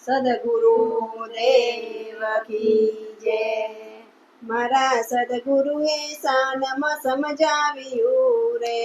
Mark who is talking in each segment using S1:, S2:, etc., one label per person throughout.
S1: સદગુરુ દેવ કી જય। મારા સદગુરુએ શાનમાં સમજાવ્યું રે,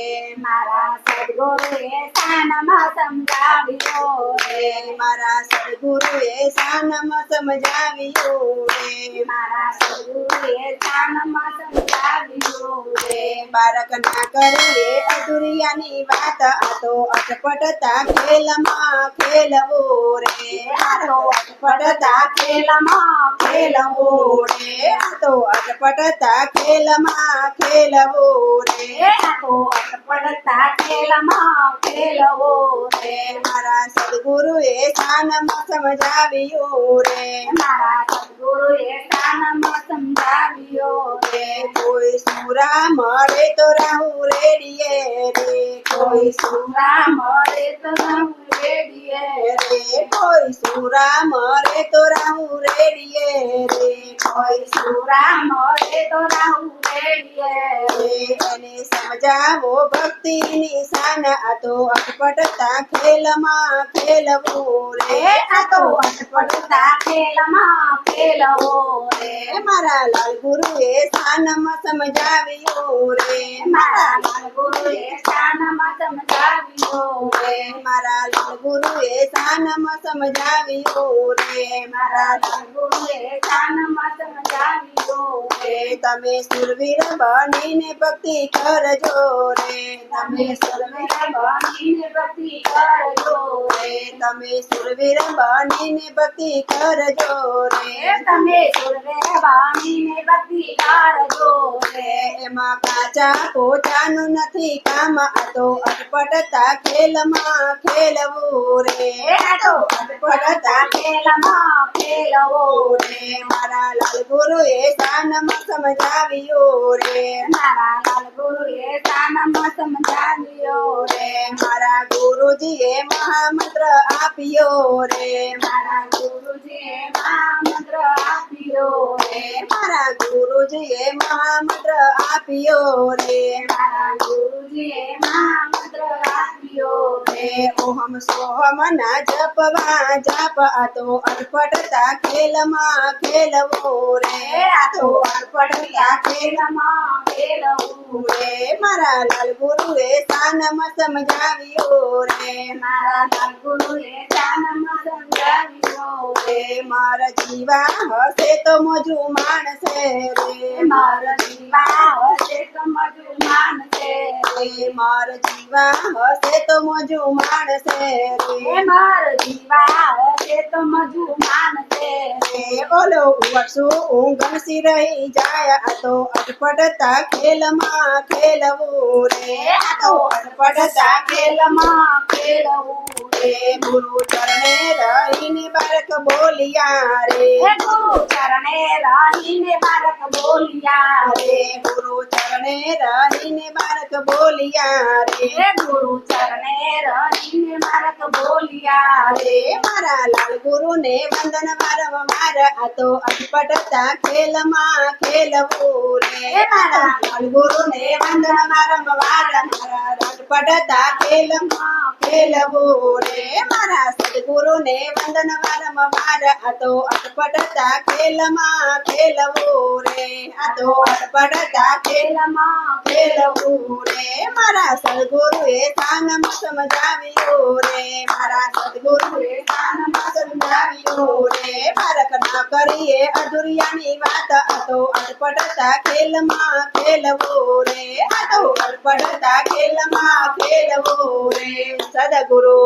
S2: મારા સદગુરુએ શાનમાં સમજાવ્યું રે,
S1: મારા સદગુરુએ શાનમાં સમજાવ્યું રે,
S2: મારા સદગુરુએ શાનમાં સમજાવ્યું રે।
S1: બાળક ના કરીએ અધુરિયાની વાત, આ તો અટપટતા ખેલમાં ખેલવું રે,
S2: આ તો અટપટતા ખેલમાં ખેલવું
S1: રે, આ તો અટપટતા ખેલમાં ખેલવું રે,
S2: આ તો અટપટતા ખેલમાં ખેલવું રે।
S1: મારા સદગુરુએ શાનમાં સમજાવ્યું રે,
S2: મારા સદગુરુએ શાનમાં સમજાવ્યું રે,
S1: કોઈ સુરા મળે તો રાહુ રેડીએ રે,
S2: કોઈ સુરા મળે તો રાહુ રેડીએ રે,
S1: કોઈ સુરા મળે તો રાહુ રેડીએ રે,
S2: કોઈ સુરા મળે તો રાહુ રેડીએ રે।
S1: એને સમજાવો ભક્તિની શાન, આ તો અટપટતા ખેલમાં ખેલવું રે,
S2: આ તો અટપટતા ખેલમાં ખેલવું રે,
S1: મારા લાલ ગુરુએ શાનમાં સમજાવ્યું રે,
S2: મારા લાલ ગુરુએ શાનમાં સમજાવ્યું રે,
S1: મારા લાલ ગુરુએ શાનમાં સમજાવ્યું રે,
S2: મારા લાલ ગુરુએ શાનમાં સમજાવ્યું રે।
S1: તમે સુરવીર બનીને ભક્તિ કરજો રે,
S2: તમે સુરવીર બનીને ભક્તિ કરજો રે,
S1: તમે સુરવીર બનીને ભક્તિ કરજો રે,
S2: તમે સુરવીર બનીને ભક્તિ કરજો રે।
S1: એમાં કાચા પોતાનું નથી કામ, આ તો અટપટતા ખેલમાં ખેલવું રે,
S2: આ તો અટપટતા ખેલમાં ખેલવું રે,
S1: મારા લાલ ગુરુએ શાનમાં સમજાવ્યું રે,
S2: મારા લાલ ગુરુએ શાનમાં સમજાવ્યું રે,
S1: મારા ગુરુજીએ મહામંત્ર આપ્યો રે,
S2: મારા ગુરુજીએ મહામંત્ર આપ્યો રે,
S1: મારા ગુરુજીએ મહામંત્ર આપ્યો રે,
S2: મારા ગુરુજીએ મહામંત્ર આપ્યો રે,
S1: ઓહમ સોહમ ના જપવા જાપ, આ તો અટપટતા ખેલમાં ખેલવું રે,
S2: આ તો અટપટતા ખેલમાં ખેલવું રે,
S1: મારા લાલ ગુરુએ શાનમાં સમજાવ્યું રે,
S2: મારા લાલ ગુરુએ શાનમાં સમજાવ્યું રે,
S1: મારા જીવા હશે તો મજુ માણસે રે,
S2: મારા જીવા હશે તો મજુ માનશે રે,
S1: મારા જીવા હશે તો મજુ માણસે રે,
S2: મારા જીવા હશે તો મજુ માનશે રે,
S1: ઓલો વર્ષું ઊંઘણસી રહી જાય, આ તો અટપટતા ખેલમાં ખેલવું રે,
S2: આ તો અટપટતા ખેલમાં ખેલવું રે,
S1: ગુરુ ચરણે રહીને બાળક બોલિયા રે,
S2: ગુરુ ચરણે રહીને બાળક બોલિયા રે,
S1: ગુરુ ચરણે રહીને બાળક બોલિયા રે,
S2: ગુરુ ચરણે રહીને બાળક બોલિયા રે,
S1: મારા લાલ ગુરુને વંદન વારંવાર, આ તો અટપટતા ખેલમાં ખેલવું રે,
S2: મારા
S1: લાલ ગુરુને વંદન વારંવાર, મારા અટપટતા ખેલમાં ખેલવું રે, મારા સદગુરુને વંદન વારંવાર, આ તો અટપટતા ખેલમાં ખેલવું રે, આ તો અટપટતા
S2: ખેલમાં
S1: ખેલવું રે, મારા સદગુરુએ શાનમાં સમજાવ્યું રે, મારા સદગુરુએ શાનમાં સમજાવ્યું રે, બાળક ના કરીએ અધુરિયાની વાત, આ તો અટપટતા ખેલમાં ખેલવું રે, આ તો અટપટતા ખેલમાં ખેલવું રે, સદગુરુ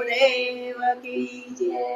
S1: દેવ કી જય।